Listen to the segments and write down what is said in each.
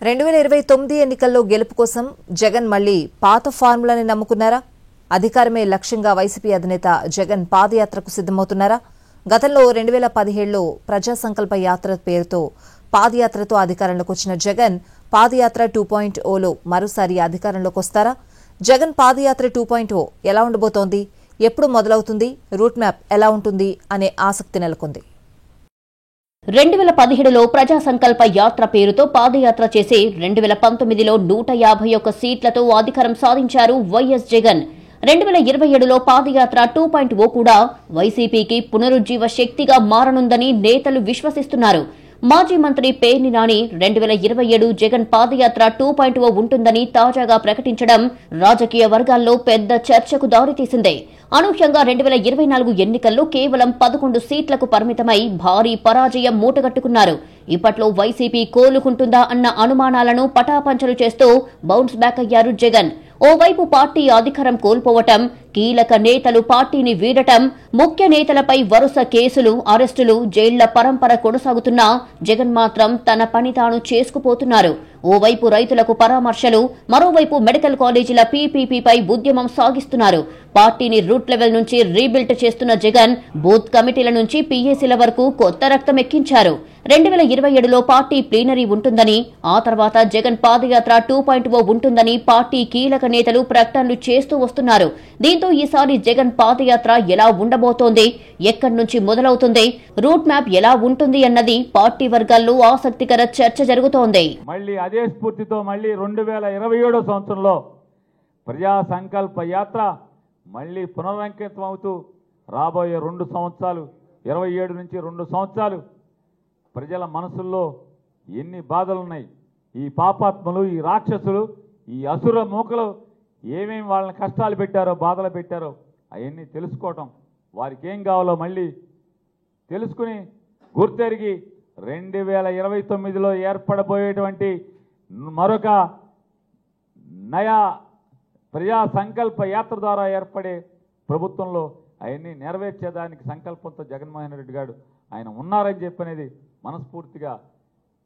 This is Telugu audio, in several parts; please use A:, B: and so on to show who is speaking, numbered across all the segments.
A: 2029 ఎన్నికల్లో గెలుపు కోసం జగన్ మళ్లీ పాత ఫార్ములాని నమ్ముకున్నారా? అధికారమే లక్ష్యంగా వైసీపీ అధినేత జగన్ పాదయాత్రకు సిద్ధమవుతున్నారా? గతంలో 2017లో ప్రజా సంకల్ప యాత్ర పేరుతో పాదయాత్రతో అధికారంలోకి వచ్చిన జగన్ పాదయాత్ర 2.0లో మరోసారి అధికారంలోకి వస్తారా? జగన్ పాదయాత్ర 2.0 ఎలా ఉండబోతోంది? ఎప్పుడు మొదలవుతుంది? రూట్ మ్యాప్ ఎలా ఉంటుంది అనే ఆసక్తి నెలకొంది.
B: 2017లో ప్రజా సంకల్ప యాత్ర పేరుతో పాదయాత్ర చేసి 2019లో 151 సీట్లతో అధికారం సాధించారు వైఎస్ జగన్. 2027లో పాదయాత్ర 2.0 కూడా వైసీపీకి పునరుజ్జీవ శక్తిగా మారనుందని నేతలు విశ్వసిస్తున్నారు. మాజీ మంత్రి పేర్ని నాని 2027 జగన్ పాదయాత్ర 2.0 ఉంటుందని తాజాగా ప్రకటించడం రాజకీయ వర్గాల్లో పెద్ద చర్చకు దారితీసింది. అనూహ్యంగా 2024 ఎన్నికల్లో కేవలం 11 సీట్లకు పరిమితమై భారీ పరాజయం మూటగట్టుకున్నారు. ఇప్పట్లో వైసీపీ కోలుకుంటుందా అన్న అనుమానాలను పటాపంచలు చేస్తూ బౌన్స్ బ్యాక్ అయ్యారు జగన్. ఓవైపు పార్టీ అధికారం కోల్పోవటం, కీలక నేతలు పార్టీని వీడటం, ముఖ్య నేతలపై వరుస కేసులు, అరెస్టులు, జైళ్ల పరంపర కొనసాగుతున్నా జగన్ మాత్రం తన పని తాను చేసుకుపోతున్నారు. ఓవైపు రైతులకు పరామర్శలు, మరోవైపు మెడికల్ కాలేజీల పీపీపీపై ఉద్యమం సాగిస్తున్నారు. పార్టీని రూట్ లెవెల్ నుంచి రీబిల్డ్ చేస్తున్న జగన్ బూత్ కమిటీల నుంచి పీఏసీల వరకు కొత్త రక్తం ఎక్కించారు. 2027లో పార్టీ ప్లీనరీ ఉంటుందని, ఆ తర్వాత జగన్ పాదయాత్ర 2.0 ఉంటుందని పార్టీ కీలక నేతలు ప్రకటనలు చేస్తూ వస్తున్నారు. దీంతో ఈసారి జగన్ పాదయాత్ర ఎలా ఉండబోతోంది, ఎక్కడి నుంచి మొదలవుతుంది, రూట్ మ్యాప్ ఎలా ఉంటుంది అన్నది పార్టీ వర్గాల్లో ఆసక్తికర చర్చ జరుగుతోంది.
C: మళ్ళీ అదే స్ఫూర్తితో మళ్ళీ 2027 సంవత్సరంలో ప్రజా సంకల్ప యాత్ర మళ్ళీ పునరంకితం అవుతూ రాబోయే 2 సంవత్సరాలు, 27 నుంచి 2 సంవత్సరాలు ప్రజల మనసుల్లో ఎన్ని బాధలున్నాయి, ఈ పాపాత్మలు, ఈ రాక్షసులు, ఈ అసుర మూకలు ఏమేమి వాళ్ళని కష్టాలు పెట్టారో, బాధలు పెట్టారో అవన్నీ తెలుసుకోవటం, వారికి ఏం కావాలో మళ్ళీ తెలుసుకుని గుర్తెరిగి 2029లో ఏర్పడబోయేటువంటి మరొక నయా ప్రజా సంకల్ప యాత్ర ద్వారా ఏర్పడే ప్రభుత్వంలో అవన్నీ నెరవేర్చేదానికి సంకల్పంతో జగన్మోహన్ రెడ్డి గారు ఆయన ఉన్నారని చెప్పనేది మనస్ఫూర్తిగా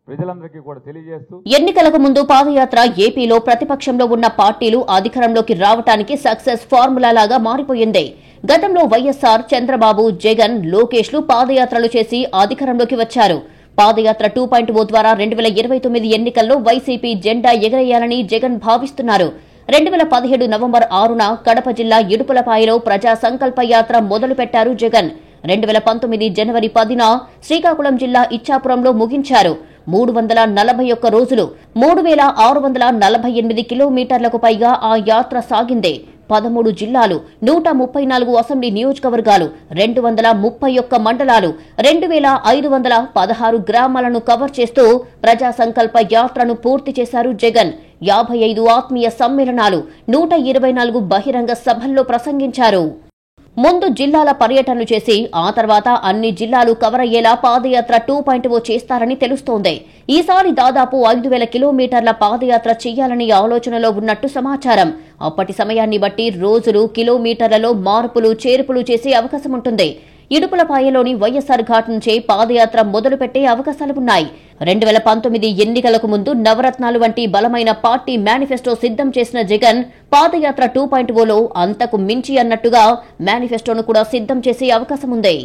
C: ప్రజలందరికీ కూడా తెలియజేస్తూ,
B: ఎన్నికలకు ముందు పాదయాత్ర ఏపీలో ప్రతిపక్షంలో ఉన్న పార్టీలు అధికారంలోకి రావడానికి సక్సెస్ ఫార్ములా లాగా మారిపోయింది. గతంలో వైఎస్ఆర్, చంద్రబాబు, జగన్, లోకేష్లు పాదయాత్రలు చేసి అధికారంలోకి వచ్చారు. పాదయాత్ర 2.0 ద్వారా 2029 ఎన్నికల్లో వైసీపీ జెండా ఎగరేయాలని జగన్ భావిస్తున్నారు. 2017 నవంబర్ 6న కడప జిల్లా ఇడుపులపాయలో ప్రజా సంకల్ప యాత్ర మొదలుపెట్టారు జగన్. 2019 జనవరి 10న శ్రీకాకుళం జిల్లా ఇచ్చాపురంలో ముగించారు. 341 రోజులు, 3648 కిలోమీటర్లకు పైగా ఆ యాత్ర సాగింది. 13 జిల్లాలు, 134 అసెంబ్లీ నియోజకవర్గాలు, 231 మండలాలు, 2516 గ్రామాలను కవర్ చేస్తూ ప్రజా సంకల్ప యాత్రను పూర్తి చేశారు జగన్. 55 ఆత్మీయ సమ్మేళనాలు, 124 బహిరంగ సభల్లో ప్రసంగించారు. ముందు జిల్లాల పర్యటనలు చేసి ఆ తర్వాత అన్ని జిల్లాలు కవర్ అయ్యేలా పాదయాత్ర 2.0 చేస్తారని తెలుస్తోంది. ఈసారి దాదాపు 5000 కిలోమీటర్ల పాదయాత్ర చేయాలని ఆలోచనలో ఉన్నట్టు సమాచారం. అప్పటి సమయాన్ని బట్టి రోజులు, కిలోమీటర్లలో మార్పులు, చేర్పులు చేసే అవకాశం ఉంటుంది. ఇడుపులపాయలోని వైఎస్ఆర్ ఘాట్ నుంచే పాదయాత్ర మొదలుపెట్టే అవకాశాలున్నాయి. 2019 ఎన్నికలకు ముందు నవరత్నాలు వంటి బలమైన పార్టీ మేనిఫెస్టో సిద్ధం చేసిన జగన్ పాదయాత్ర 2.0లో అంతకు మించి అన్నట్టుగా మేనిఫెస్టోను కూడా సిద్ధం చేసే అవకాశం ఉంది.